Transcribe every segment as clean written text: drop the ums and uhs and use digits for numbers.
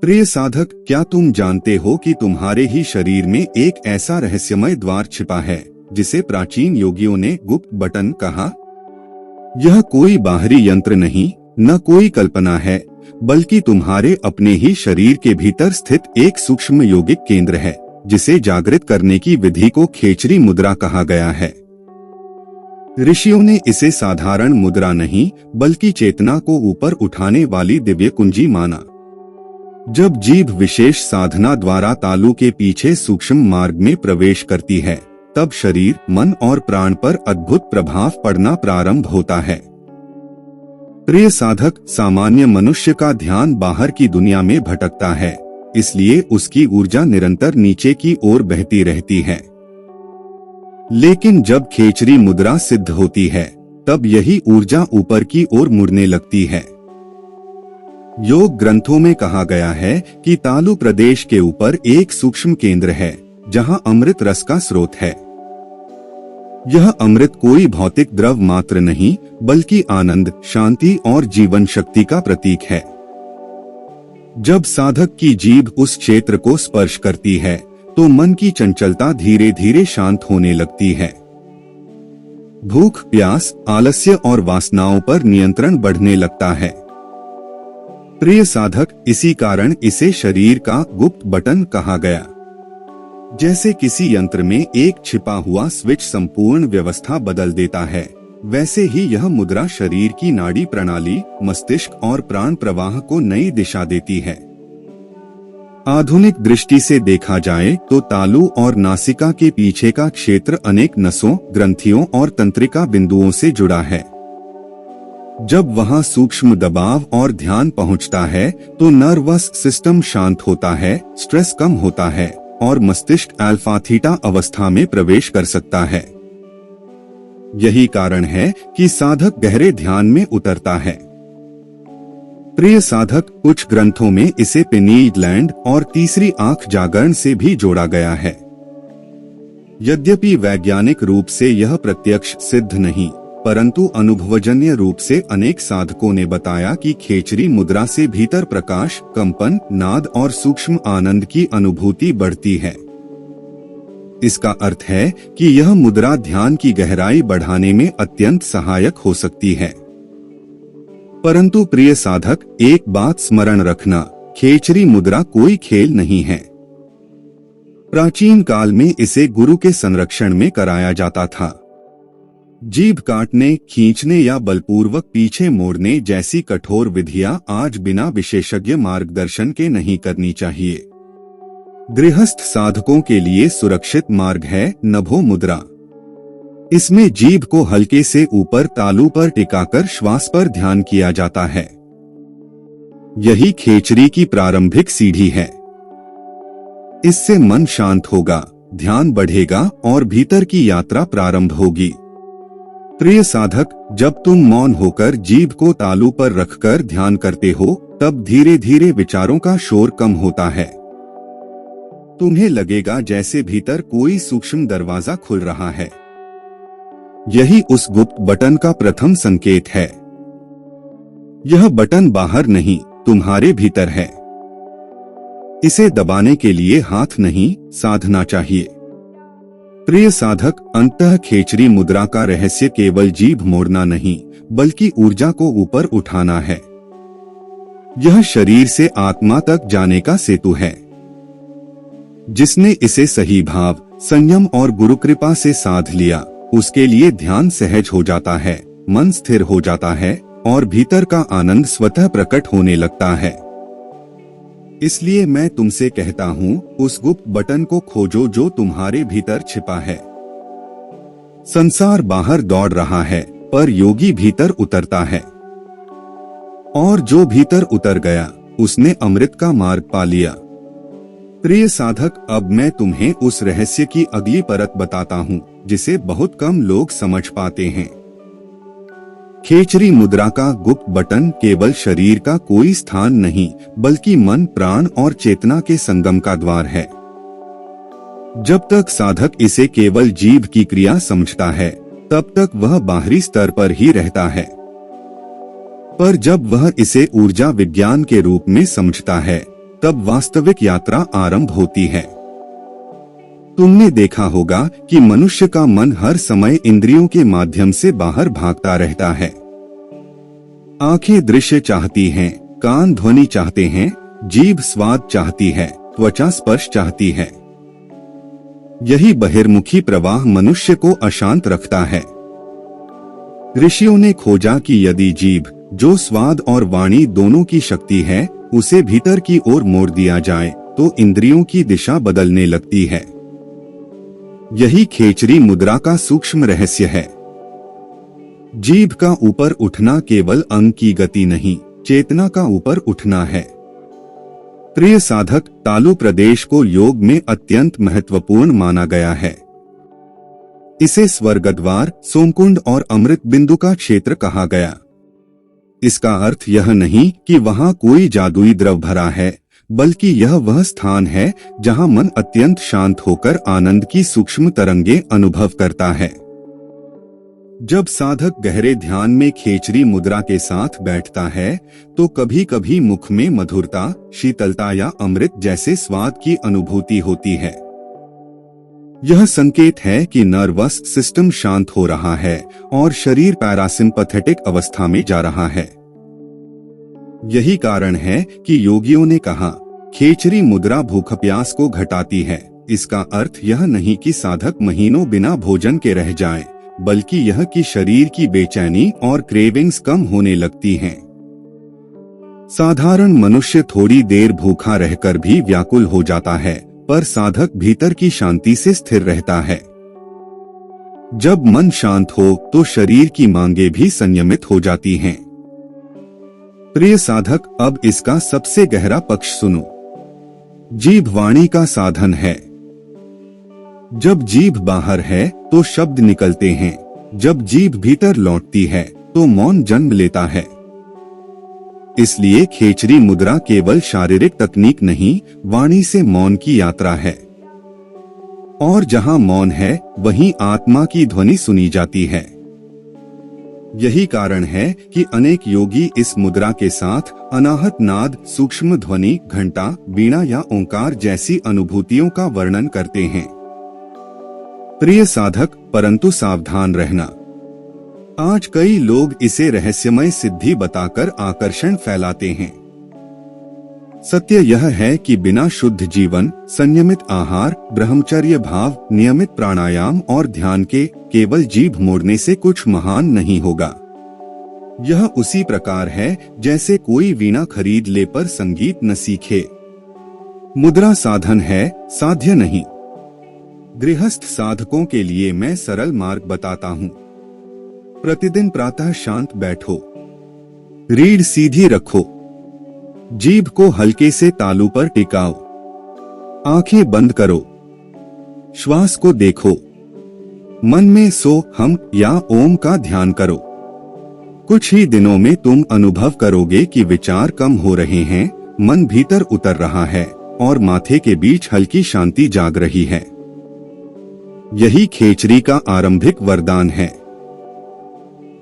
प्रिय साधक, क्या तुम जानते हो कि तुम्हारे ही शरीर में एक ऐसा रहस्यमय द्वार छिपा है जिसे प्राचीन योगियों ने गुप्त बटन कहा। यह कोई बाहरी यंत्र नहीं, न कोई कल्पना है, बल्कि तुम्हारे अपने ही शरीर के भीतर स्थित एक सूक्ष्म योगिक केंद्र है, जिसे जागृत करने की विधि को खेचरी मुद्रा कहा गया है। ऋषियों ने इसे साधारण मुद्रा नहीं, बल्कि चेतना को ऊपर उठाने वाली दिव्य कुंजी माना। जब जीभ विशेष साधना द्वारा तालु के पीछे सूक्ष्म मार्ग में प्रवेश करती है, तब शरीर, मन और प्राण पर अद्भुत प्रभाव पड़ना प्रारंभ होता है। प्रिय साधक, सामान्य मनुष्य का ध्यान बाहर की दुनिया में भटकता है, इसलिए उसकी ऊर्जा निरंतर नीचे की ओर बहती रहती है। लेकिन जब खेचरी मुद्रा सिद्ध होती है, तब यही ऊर्जा ऊपर की ओर मुड़ने लगती है। योग ग्रंथों में कहा गया है कि तालु प्रदेश के ऊपर एक सूक्ष्म केंद्र है, जहां अमृत रस का स्रोत है। यह अमृत कोई भौतिक द्रव मात्र नहीं, बल्कि आनंद, शांति और जीवन शक्ति का प्रतीक है। जब साधक की जीभ उस क्षेत्र को स्पर्श करती है, तो मन की चंचलता धीरे धीरे शांत होने लगती है। भूख, प्यास, आलस्य और वासनाओं पर नियंत्रण बढ़ने लगता है। प्रिय साधक, इसी कारण इसे शरीर का गुप्त बटन कहा गया। जैसे किसी यंत्र में एक छिपा हुआ स्विच संपूर्ण व्यवस्था बदल देता है, वैसे ही यह मुद्रा शरीर की नाड़ी प्रणाली, मस्तिष्क और प्राण प्रवाह को नई दिशा देती है। आधुनिक दृष्टि से देखा जाए तो तालु और नासिका के पीछे का क्षेत्र अनेक नसों, ग्रंथियों और तंत्रिका बिंदुओं से जुड़ा है। जब वहां सूक्ष्म दबाव और ध्यान पहुंचता है, तो नर्वस सिस्टम शांत होता है, स्ट्रेस कम होता है और मस्तिष्क अल्फा थीटा अवस्था में प्रवेश कर सकता है। यही कारण है कि साधक गहरे ध्यान में उतरता है। प्रिय साधक, कुछ ग्रंथों में इसे पिनील ग्लैंड और तीसरी आंख जागरण से भी जोड़ा गया है। यद्यपि वैज्ञानिक रूप से यह प्रत्यक्ष सिद्ध नहीं, परंतु अनुभवजन्य रूप से अनेक साधकों ने बताया कि खेचरी मुद्रा से भीतर प्रकाश, कंपन, नाद और सूक्ष्म आनंद की अनुभूति बढ़ती है। इसका अर्थ है कि यह मुद्रा ध्यान की गहराई बढ़ाने में अत्यंत सहायक हो सकती है। परंतु प्रिय साधक, एक बात स्मरण रखना, खेचरी मुद्रा कोई खेल नहीं है। प्राचीन काल में इसे गुरु के संरक्षण में कराया जाता था। जीभ काटने, खींचने या बलपूर्वक पीछे मोड़ने जैसी कठोर विधियां आज बिना विशेषज्ञ मार्गदर्शन के नहीं करनी चाहिए। गृहस्थ साधकों के लिए सुरक्षित मार्ग है नभो मुद्रा। इसमें जीभ को हल्के से ऊपर तालु पर टिकाकर श्वास पर ध्यान किया जाता है। यही खेचरी की प्रारंभिक सीढ़ी है। इससे मन शांत होगा, ध्यान बढ़ेगा और भीतर की यात्रा प्रारंभ होगी। प्रिय साधक, जब तुम मौन होकर जीभ को तालु पर रखकर ध्यान करते हो, तब धीरे धीरे विचारों का शोर कम होता है। तुम्हें लगेगा जैसे भीतर कोई सूक्ष्म दरवाजा खुल रहा है। यही उस गुप्त बटन का प्रथम संकेत है। यह बटन बाहर नहीं, तुम्हारे भीतर है। इसे दबाने के लिए हाथ नहीं, साधना चाहिए। प्रिय साधक, अंततः खेचरी मुद्रा का रहस्य केवल जीभ मोड़ना नहीं, बल्कि ऊर्जा को ऊपर उठाना है। यह शरीर से आत्मा तक जाने का सेतु है। जिसने इसे सही भाव, संयम और गुरु कृपा से साध लिया, उसके लिए ध्यान सहज हो जाता है, मन स्थिर हो जाता है और भीतर का आनंद स्वतः प्रकट होने लगता है। इसलिए मैं तुमसे कहता हूँ, उस गुप्त बटन को खोजो जो तुम्हारे भीतर छिपा है। संसार बाहर दौड़ रहा है, पर योगी भीतर उतरता है। और जो भीतर उतर गया, उसने अमृत का मार्ग पा लिया। प्रिय साधक, अब मैं तुम्हें उस रहस्य की अगली परत बताता हूँ, जिसे बहुत कम लोग समझ पाते हैं। खेचरी मुद्रा का गुप्त बटन केवल शरीर का कोई स्थान नहीं, बल्कि मन, प्राण और चेतना के संगम का द्वार है। जब तक साधक इसे केवल जीभ की क्रिया समझता है, तब तक वह बाहरी स्तर पर ही रहता है। पर जब वह इसे ऊर्जा विज्ञान के रूप में समझता है, तब वास्तविक यात्रा आरंभ होती है। तुमने देखा होगा कि मनुष्य का मन हर समय इंद्रियों के माध्यम से बाहर भागता रहता है। आंखें दृश्य चाहती हैं, कान ध्वनि चाहते हैं, जीभ स्वाद चाहती है, त्वचा स्पर्श चाहती है। यही बहिर्मुखी प्रवाह मनुष्य को अशांत रखता है। ऋषियों ने खोजा कि यदि जीभ, जो स्वाद और वाणी दोनों की शक्ति है, उसे भीतर की ओर मोड़ दिया जाए तो इंद्रियों की दिशा बदलने लगती है। यही खेचरी मुद्रा का सूक्ष्म रहस्य है। जीभ का ऊपर उठना केवल अंग की गति नहीं, चेतना का ऊपर उठना है। प्रिय साधक, तालु प्रदेश को योग में अत्यंत महत्वपूर्ण माना गया है। इसे स्वर्गद्वार, सोमकुंड और अमृत बिंदु का क्षेत्र कहा गया। इसका अर्थ यह नहीं कि वहां कोई जादुई द्रव भरा है, बल्कि यह वह स्थान है जहां मन अत्यंत शांत होकर आनंद की सूक्ष्म तरंगे अनुभव करता है। जब साधक गहरे ध्यान में खेचरी मुद्रा के साथ बैठता है तो कभी कभी मुख में मधुरता, शीतलता या अमृत जैसे स्वाद की अनुभूति होती है। यह संकेत है कि नर्वस सिस्टम शांत हो रहा है और शरीर पैरासिम्पैथेटिक अवस्था में जा रहा है। यही कारण है कि योगियों ने कहा, खेचरी मुद्रा भूख प्यास को घटाती है। इसका अर्थ यह नहीं कि साधक महीनों बिना भोजन के रह जाए, बल्कि यह कि शरीर की बेचैनी और क्रेविंग्स कम होने लगती हैं। साधारण मनुष्य थोड़ी देर भूखा रहकर भी व्याकुल हो जाता है, पर साधक भीतर की शांति से स्थिर रहता है। जब मन शांत हो तो शरीर की मांगे भी संयमित हो जाती हैं। प्रिय साधक, अब इसका सबसे गहरा पक्ष सुनो। जीभ वाणी का साधन है। जब जीभ बाहर है तो शब्द निकलते हैं, जब जीभ भीतर लौटती है तो मौन जन्म लेता है। इसलिए खेचरी मुद्रा केवल शारीरिक तकनीक नहीं, वाणी से मौन की यात्रा है। और जहां मौन है वहीं आत्मा की ध्वनि सुनी जाती है। यही कारण है कि अनेक योगी इस मुद्रा के साथ अनाहत नाद, सूक्ष्म ध्वनि, घंटा, वीणा या ओंकार जैसी अनुभूतियों का वर्णन करते हैं। प्रिय साधक, परंतु सावधान रहना। आज कई लोग इसे रहस्यमय सिद्धि बताकर आकर्षण फैलाते हैं। सत्य यह है कि बिना शुद्ध जीवन, संयमित आहार, ब्रह्मचर्य भाव, नियमित प्राणायाम और ध्यान के केवल जीभ मोड़ने से कुछ महान नहीं होगा। यह उसी प्रकार है जैसे कोई वीणा खरीद ले पर संगीत न सीखे। मुद्रा साधन है, साध्य नहीं। गृहस्थ साधकों के लिए मैं सरल मार्ग बताता हूँ। प्रतिदिन प्रातः शांत बैठो, रीढ़ सीधी रखो, जीभ को हल्के से तालू पर टिकाओ, आंखें बंद करो, श्वास को देखो, मन में सो, हम या ओम का ध्यान करो। कुछ ही दिनों में तुम अनुभव करोगे कि विचार कम हो रहे हैं, मन भीतर उतर रहा है और माथे के बीच हल्की शांति जाग रही है। यही खेचरी का आरंभिक वरदान है।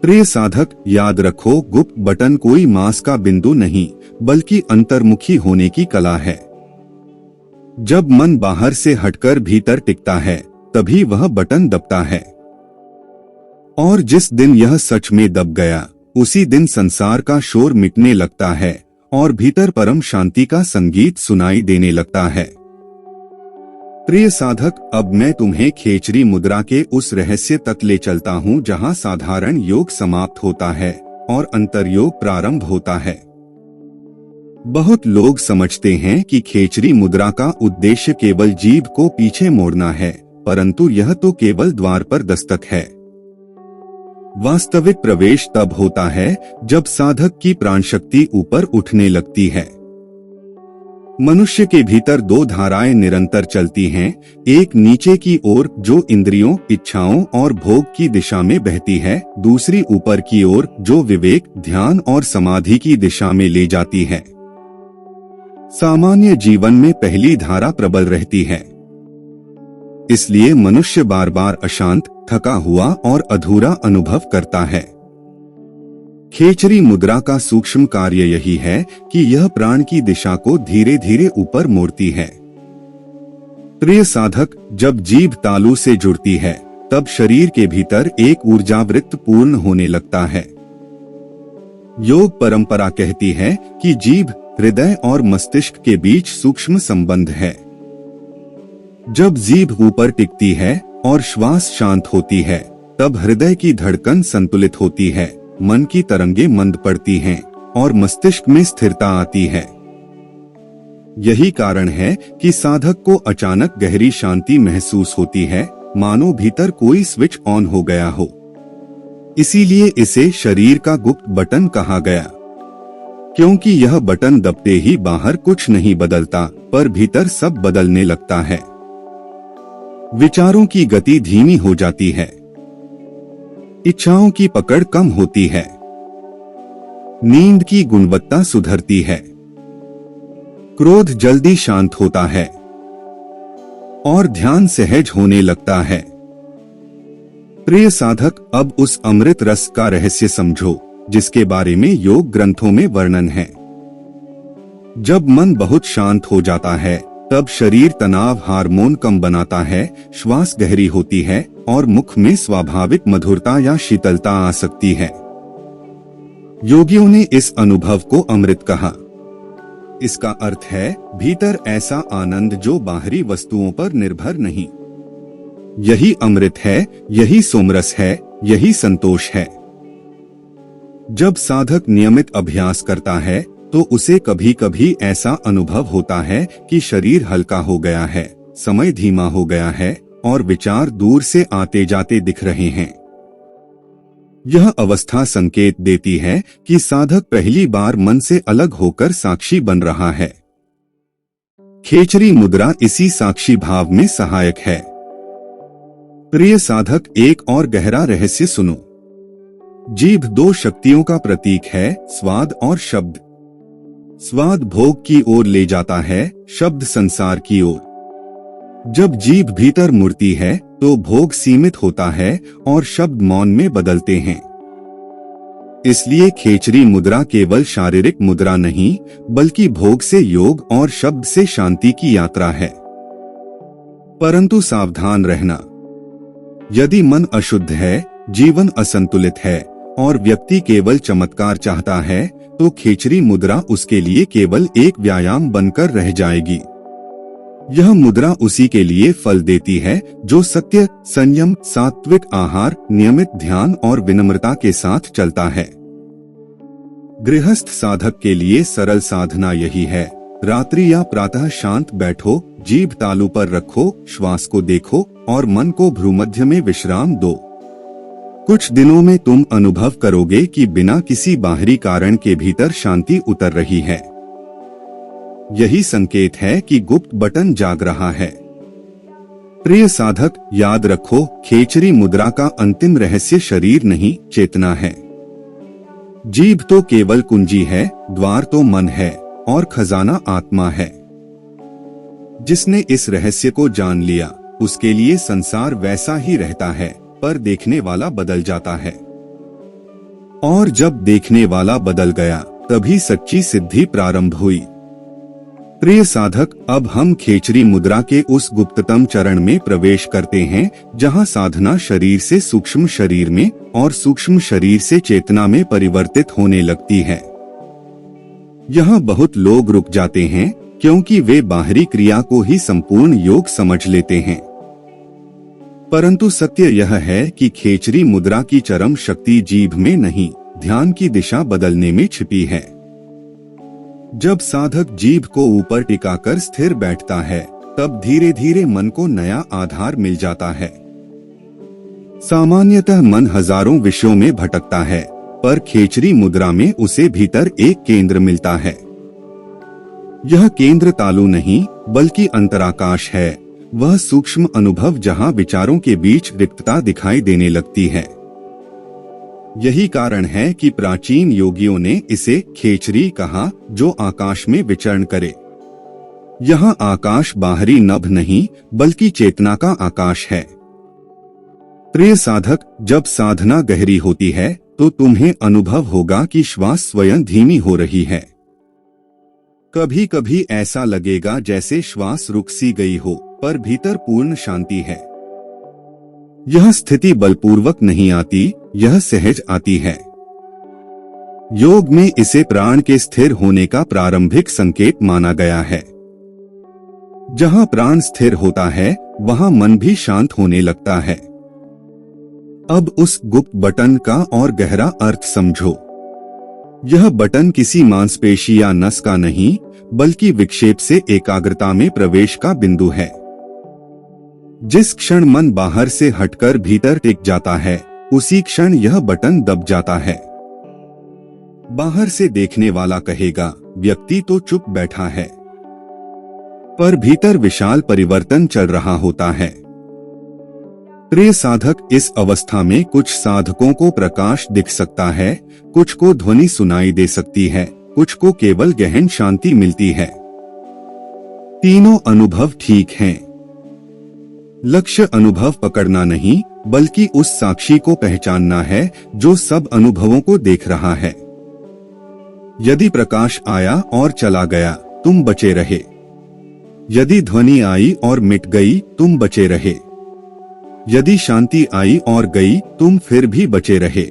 प्रिय साधक, याद रखो, गुप्त बटन कोई मांस का बिंदु नहीं, बल्कि अंतर्मुखी होने की कला है। जब मन बाहर से हटकर भीतर टिकता है, तभी वह बटन दबता है। और जिस दिन यह सच में दब गया, उसी दिन संसार का शोर मिटने लगता है और भीतर परम शांति का संगीत सुनाई देने लगता है। प्रिय साधक, अब मैं तुम्हें खेचरी मुद्रा के उस रहस्य तक ले चलता हूँ जहाँ साधारण योग समाप्त होता है और अंतर्योग प्रारंभ होता है। बहुत लोग समझते हैं कि खेचरी मुद्रा का उद्देश्य केवल जीभ को पीछे मोड़ना है, परंतु यह तो केवल द्वार पर दस्तक है। वास्तविक प्रवेश तब होता है जब साधक की प्राण शक्ति ऊपर उठने लगती है। मनुष्य के भीतर दो धाराएं निरंतर चलती हैं, एक नीचे की ओर जो इंद्रियों, इच्छाओं और भोग की दिशा में बहती है, दूसरी ऊपर की ओर जो विवेक, ध्यान और समाधि की दिशा में ले जाती है। सामान्य जीवन में पहली धारा प्रबल रहती है। इसलिए मनुष्य बार बार अशांत, थका हुआ और अधूरा अनुभव करता है। खेचरी मुद्रा का सूक्ष्म कार्य यही है कि यह प्राण की दिशा को धीरे धीरे ऊपर मोड़ती है। प्रिय साधक, जब जीभ तालु से जुड़ती है तब शरीर के भीतर एक ऊर्जावृत्त पूर्ण होने लगता है। योग परंपरा कहती है कि जीभ हृदय और मस्तिष्क के बीच सूक्ष्म संबंध है। जब जीभ ऊपर टिकती है और श्वास शांत होती है तब हृदय की धड़कन संतुलित होती है, मन की तरंगे मंद पड़ती हैं और मस्तिष्क में स्थिरता आती है। यही कारण है कि साधक को अचानक गहरी शांति महसूस होती है, मानो भीतर कोई स्विच ऑन हो गया हो। इसीलिए इसे शरीर का गुप्त बटन कहा गया, क्योंकि यह बटन दबते ही बाहर कुछ नहीं बदलता, पर भीतर सब बदलने लगता है। विचारों की गति धीमी हो जाती है, इच्छाओं की पकड़ कम होती है, नींद की गुणवत्ता सुधरती है, क्रोध जल्दी शांत होता है और ध्यान सहज होने लगता है। प्रिय साधक, अब उस अमृत रस का रहस्य समझो जिसके बारे में योग ग्रंथों में वर्णन है। जब मन बहुत शांत हो जाता है तब शरीर तनाव हार्मोन कम बनाता है, श्वास गहरी होती है और मुख में स्वाभाविक मधुरता या शीतलता आ सकती है। योगियों ने इस अनुभव को अमृत कहा। इसका अर्थ है भीतर ऐसा आनंद जो बाहरी वस्तुओं पर निर्भर नहीं। यही अमृत है, यही सोमरस है, यही संतोष है। जब साधक नियमित अभ्यास करता है तो उसे कभी कभी ऐसा अनुभव होता है कि शरीर हल्का हो गया है, समय धीमा हो गया है और विचार दूर से आते जाते दिख रहे हैं। यह अवस्था संकेत देती है कि साधक पहली बार मन से अलग होकर साक्षी बन रहा है। खेचरी मुद्रा इसी साक्षी भाव में सहायक है। प्रिय साधक, एक और गहरा रहस्य सुनो। जीभ दो शक्तियों का प्रतीक है, स्वाद और शब्द। स्वाद भोग की ओर ले जाता है, शब्द संसार की ओर। जब जीभ भीतर मुड़ती है तो भोग सीमित होता है और शब्द मौन में बदलते हैं। इसलिए खेचरी मुद्रा केवल शारीरिक मुद्रा नहीं, बल्कि भोग से योग और शब्द से शांति की यात्रा है। परंतु सावधान रहना, यदि मन अशुद्ध है, जीवन असंतुलित है और व्यक्ति केवल चमत्कार चाहता है तो खेचरी मुद्रा उसके लिए केवल एक व्यायाम बनकर रह जाएगी। यह मुद्रा उसी के लिए फल देती है जो सत्य, संयम, सात्विक आहार, नियमित ध्यान और विनम्रता के साथ चलता है। गृहस्थ साधक के लिए सरल साधना यही है, रात्रि या प्रातः शांत बैठो, जीभ तालू पर रखो, श्वास को देखो और मन को भ्रूमध्य में विश्राम दो। कुछ दिनों में तुम अनुभव करोगे कि बिना किसी बाहरी कारण के भीतर शांति उतर रही है। यही संकेत है कि गुप्त बटन जाग रहा है। प्रिय साधक, याद रखो, खेचरी मुद्रा का अंतिम रहस्य शरीर नहीं, चेतना है। जीभ तो केवल कुंजी है, द्वार तो मन है और खजाना आत्मा है। जिसने इस रहस्य को जान लिया उसके लिए संसार वैसा ही रहता है, पर देखने वाला बदल जाता है। और जब देखने वाला बदल गया तभी सच्ची सिद्धि प्रारंभ हुई। प्रिय साधक, अब हम खेचरी मुद्रा के उस गुप्ततम चरण में प्रवेश करते हैं जहां साधना शरीर से सूक्ष्म शरीर में और सूक्ष्म शरीर से चेतना में परिवर्तित होने लगती है। यहाँ बहुत लोग रुक जाते हैं क्योंकि वे बाहरी क्रिया को ही संपूर्ण योग समझ लेते हैं। परंतु सत्य यह है कि खेचरी मुद्रा की चरम शक्ति जीभ में नहीं, ध्यान की दिशा बदलने में छिपी है। जब साधक जीभ को ऊपर टिकाकर स्थिर बैठता है तब धीरे धीरे मन को नया आधार मिल जाता है। सामान्यतः मन हजारों विषयों में भटकता है, पर खेचरी मुद्रा में उसे भीतर एक केंद्र मिलता है। यह केंद्र तालु नहीं बल्कि अंतराकाश है, वह सूक्ष्म अनुभव जहां विचारों के बीच रिक्तता दिखाई देने लगती है। यही कारण है कि प्राचीन योगियों ने इसे खेचरी कहा, जो आकाश में विचरण करे। यहाँ आकाश बाहरी नभ नहीं बल्कि चेतना का आकाश है। प्रिय साधक, जब साधना गहरी होती है तो तुम्हें अनुभव होगा कि श्वास स्वयं धीमी हो रही है। कभी कभी ऐसा लगेगा जैसे श्वास रुक सी गई हो, पर भीतर पूर्ण शांति है। यह स्थिति बलपूर्वक नहीं आती, यह सहज आती है। योग में इसे प्राण के स्थिर होने का प्रारंभिक संकेत माना गया है। जहां प्राण स्थिर होता है, वहां मन भी शांत होने लगता है। अब उस गुप्त बटन का और गहरा अर्थ समझो। यह बटन किसी मांसपेशी या नस का नहीं, बल्कि विक्षेप से एकाग्रता में प्रवेश का बिंदु है। जिस क्षण मन बाहर से हटकर भीतर टिक जाता है, उसी क्षण यह बटन दब जाता है। बाहर से देखने वाला कहेगा, व्यक्ति तो चुप बैठा है, पर भीतर विशाल परिवर्तन चल रहा होता है। प्रिय साधक, इस अवस्था में कुछ साधकों को प्रकाश दिख सकता है, कुछ को ध्वनि सुनाई दे सकती है, कुछ को केवल गहन शांति मिलती है। तीनों अनुभव ठीक हैं। लक्ष्य अनुभव पकड़ना नहीं, बल्कि उस साक्षी को पहचानना है जो सब अनुभवों को देख रहा है। यदि प्रकाश आया और चला गया, तुम बचे रहे। यदि ध्वनि आई और मिट गई, तुम बचे रहे। यदि शांति आई और गई, तुम फिर भी बचे रहे।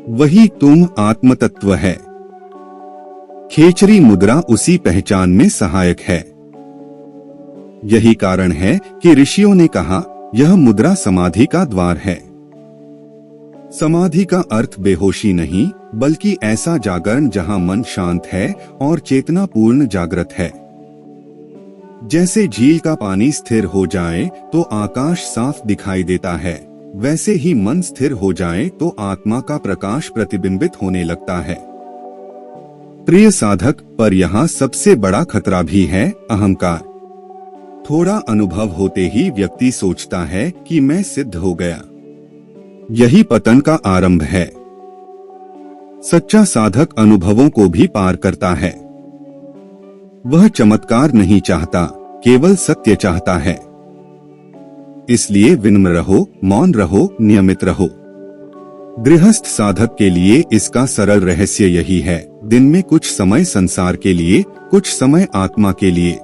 वही तुम आत्म तत्व है। खेचरी मुद्रा उसी पहचान में सहायक है। यही कारण है कि ऋषियों ने कहा, यह मुद्रा समाधि का द्वार है। समाधि का अर्थ बेहोशी नहीं, बल्कि ऐसा जागरण जहां मन शांत है और चेतना पूर्ण जागृत है। जैसे झील का पानी स्थिर हो जाए तो आकाश साफ दिखाई देता है, वैसे ही मन स्थिर हो जाए तो आत्मा का प्रकाश प्रतिबिंबित होने लगता है। प्रिय साधक, पर यहाँ सबसे बड़ा खतरा भी है, अहंकार। थोड़ा अनुभव होते ही व्यक्ति सोचता है कि मैं सिद्ध हो गया। यही पतन का आरंभ है। सच्चा साधक अनुभवों को भी पार करता है। वह चमत्कार नहीं चाहता, केवल सत्य चाहता है। इसलिए विनम्र रहो, मौन रहो, नियमित रहो। गृहस्थ साधक के लिए इसका सरल रहस्य यही है, दिन में कुछ समय संसार के लिए, कुछ समय आत्मा के लिए।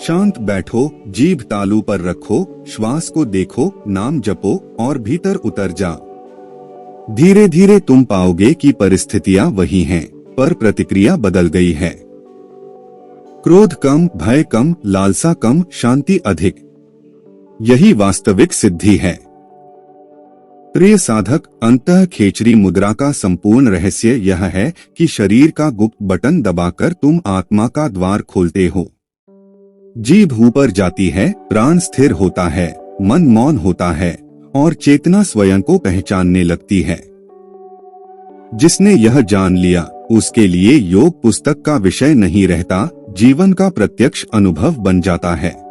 शांत बैठो, जीभ तालू पर रखो, श्वास को देखो, नाम जपो और भीतर उतर जाओ। धीरे धीरे तुम पाओगे कि परिस्थितियां वही हैं, पर प्रतिक्रिया बदल गई है। क्रोध कम, भय कम, लालसा कम, शांति अधिक। यही वास्तविक सिद्धि है। प्रिय साधक, अंतः खेचरी मुद्रा का संपूर्ण रहस्य यह है कि शरीर का गुप्त बटन दबाकर तुम आत्मा का द्वार खोलते हो। जीभ ऊपर जाती है, प्राण स्थिर होता है, मन मौन होता है और चेतना स्वयं को पहचानने लगती है। जिसने यह जान लिया, उसके लिए योग पुस्तक का विषय नहीं रहता, जीवन का प्रत्यक्ष अनुभव बन जाता है।